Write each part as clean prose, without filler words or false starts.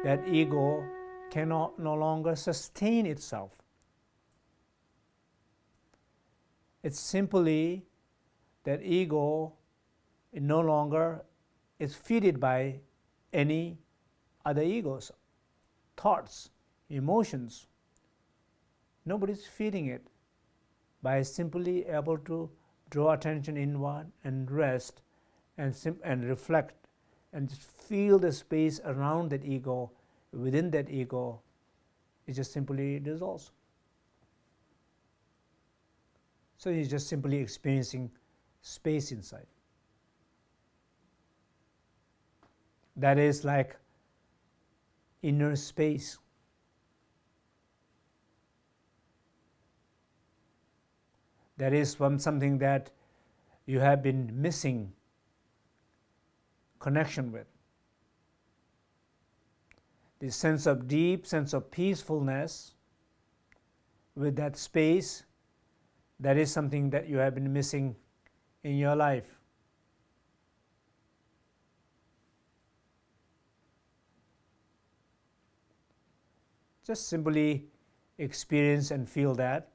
that ego cannot no longer sustain itself. It's simply that ego no longer is fed by any other egos, thoughts, emotions. Nobody's feeding it. By simply able to draw attention inward and rest and reflect and just feel the space around that ego, within that ego, it just simply dissolves. So you're just simply experiencing space inside. That is like inner space. That is something that you have been missing connection with. This sense of deep sense of peacefulness with that space, that is something that you have been missing in your life. Just simply experience and feel that.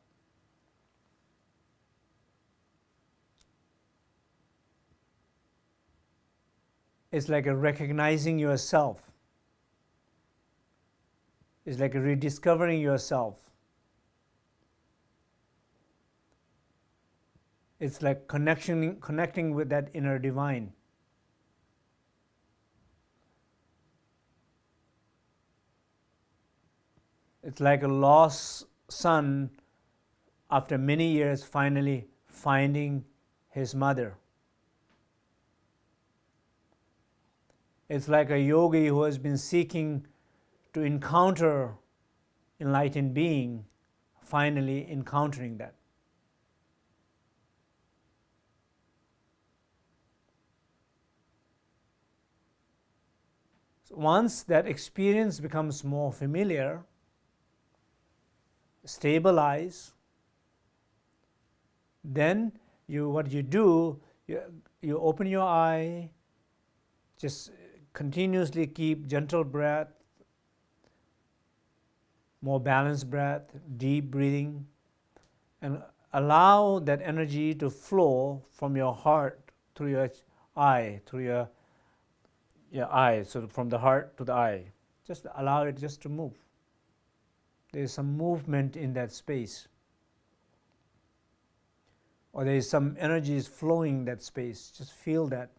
It's like a recognizing yourself. It's like a rediscovering yourself. It's like connecting with that inner divine. It's like a lost son after many years finally finding his mother. It's like a yogi who has been seeking to encounter enlightened being, finally encountering that. So once that experience becomes more familiar, stabilize, then what you do, you open your eye, just continuously keep gentle breath, more balanced breath, deep breathing, and allow that energy to flow from your heart through your eye, through your eye, so from the heart to the eye. Just allow it just to move. There is some movement in that space. Or there is some energies flowing that space. Just feel that.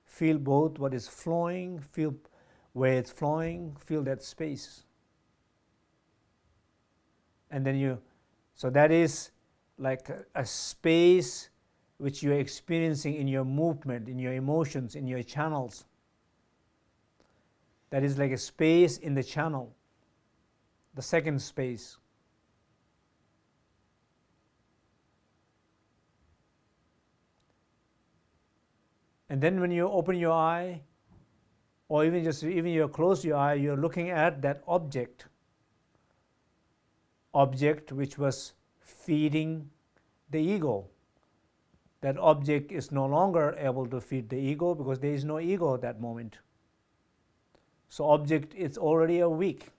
Feel both what is flowing, feel where it's flowing, feel that space. And then so that is like a space which you are experiencing in your movement, in your emotions, in your channels. That is like a space in the channel, the second space. And then when you open your eye, or even you close your eye, you're looking at that object which was feeding the ego. That object is no longer able to feed the ego because there is no ego at that moment. So object is already weak.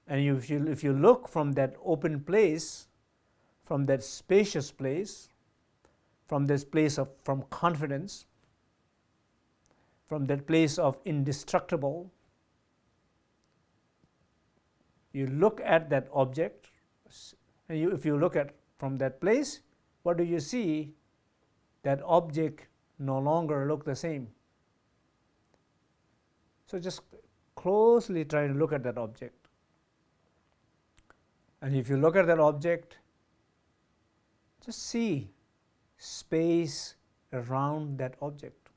And if you look from that open place, from that spacious place, from this place from confidence, from that place of indestructible, you look at that object, and if you look at from that place, what do you see? That object no longer look the same. So just closely try to look at that object. And if you look at that object, just see space around that object.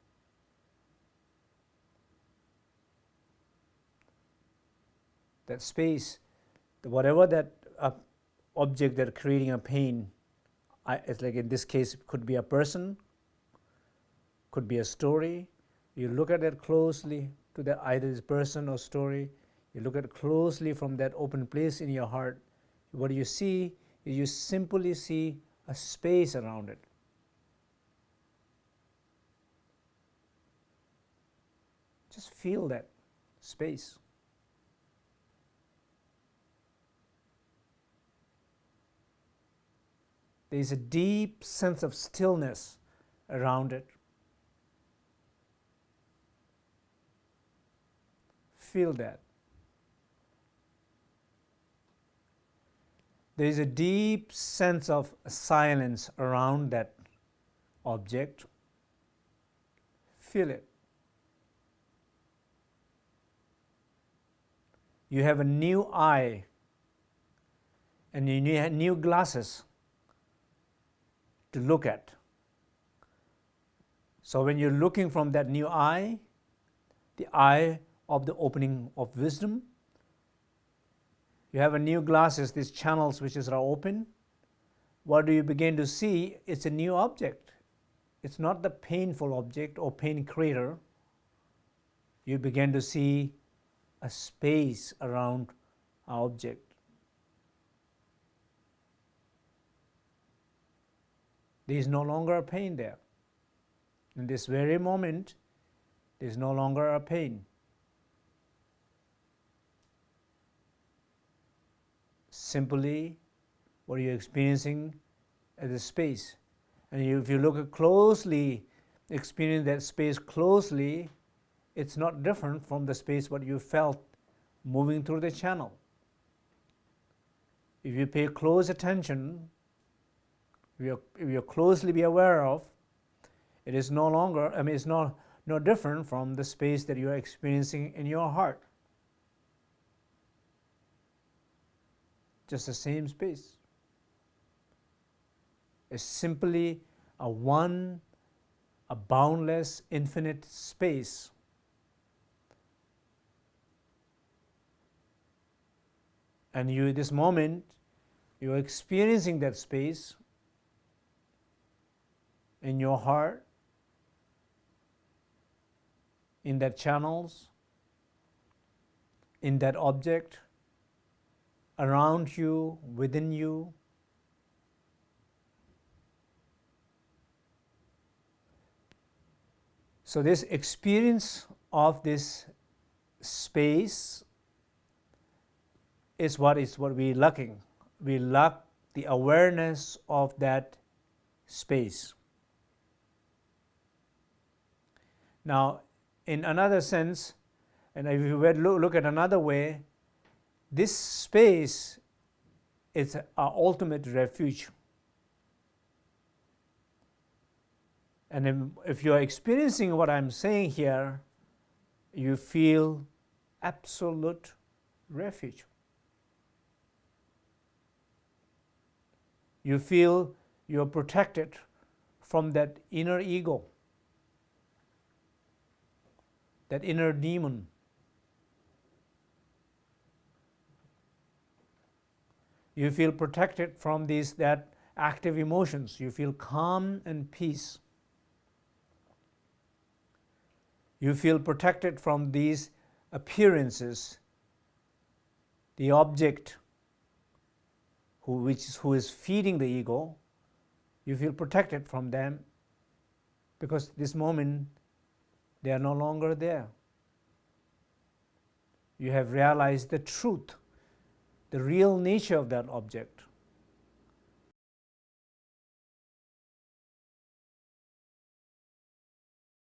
That space, whatever that object that creating a pain, it's like in this case, it could be a person, could be a story. You look at it closely to that either this person or story. You look at it closely from that open place in your heart. What you see is you simply see a space around it. Just feel that space. There is a deep sense of stillness around it. Feel that. There is a deep sense of silence around that object. Feel it. You have a new eye and you need new glasses to look at. So when you're looking from that new eye, the eye of the opening of wisdom, you have a new glasses, these channels which are open. What do you begin to see? It's a new object. It's not the painful object or pain creator. You begin to see a space around our object. There is no longer a pain there. In this very moment, there is no longer a pain. Simply what you're experiencing as a space. And if you look closely, experience that space closely, it's not different from the space what you felt moving through the channel. If you pay close attention, if you closely be aware of, it is no longer, it's no different from the space that you are experiencing in your heart. Just the same space. It's simply a boundless, infinite space. And you, this moment, you're experiencing that space in your heart, in that channels, in that object, around you, within you. So this experience of this space is what we're lacking. We lack the awareness of that space. Now, in another sense, and if you look at another way, this space is our ultimate refuge. And if you are experiencing what I'm saying here, you feel absolute refuge. You feel you're protected from that inner ego, that inner demon. You feel protected from that active emotions. You feel calm and peace. You feel protected from these appearances, the object who is feeding the ego. You feel protected from them because this moment they are no longer there. You have realized the truth, the real nature of that object.